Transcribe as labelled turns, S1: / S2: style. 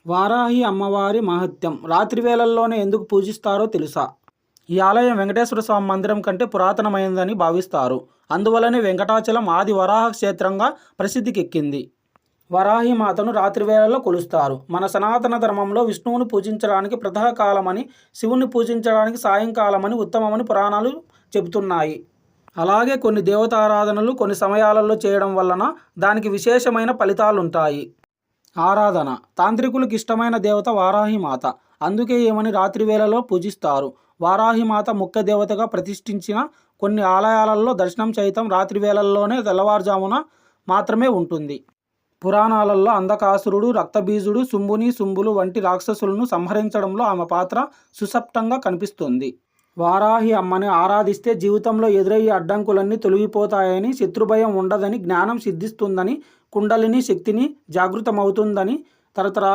S1: వారాహి అమ్మవారి మహత్యం రాత్రి వేళల్లోనే ఎందుకు పూజిస్తారో తెలుసా? ఈ ఆలయం వెంకటేశ్వర స్వామి మందిరం కంటే పురాతనమైనదని భావిస్తారు. అందువలనే వెంకటాచలం ఆది వరాహ క్షేత్రంగా ప్రసిద్ధికెక్కింది. వరాహి మాతను రాత్రి వేళల్లో కొలుస్తారు. మన సనాతన ధర్మంలో విష్ణువుని పూజించడానికి ప్రాతకాలమని, శివుని పూజించడానికి సాయంకాలమని ఉత్తమమని పురాణాలు చెబుతున్నాయి. అలాగే కొన్ని దేవతారాధనలు కొన్ని సమయాలలో చేయడం వలన దానికి విశేషమైన ఫలితాలుంటాయి. ఆరాధన తాంత్రికులకు ఇష్టమైన దేవత వారాహిమాత. అందుకే ఈమెని రాత్రి వేళలో పూజిస్తారు. వారాహిమాత ముఖ్య దేవతగా ప్రతిష్ఠించిన కొన్ని ఆలయాలలో దర్శనం సైతం రాత్రి వేళల్లోనే తెల్లవారుజామున మాత్రమే ఉంటుంది. పురాణాలలో అంధకాసురుడు, రక్తబీజుడు, శుంభులు వంటి రాక్షసులను సంహరించడంలో ఆమె పాత్ర సుస్పష్టంగా కనిపిస్తుంది. వారాహి అమ్మని ఆరాధిస్తే జీవితంలో ఎదురయ్యే అడ్డంకులన్నీ తొలగిపోతాయని, శత్రుభయం ఉండదని, జ్ఞానం సిద్ధిస్తుందని, కుండలిని శక్తిని జాగృతమవుతుందని తరతరాల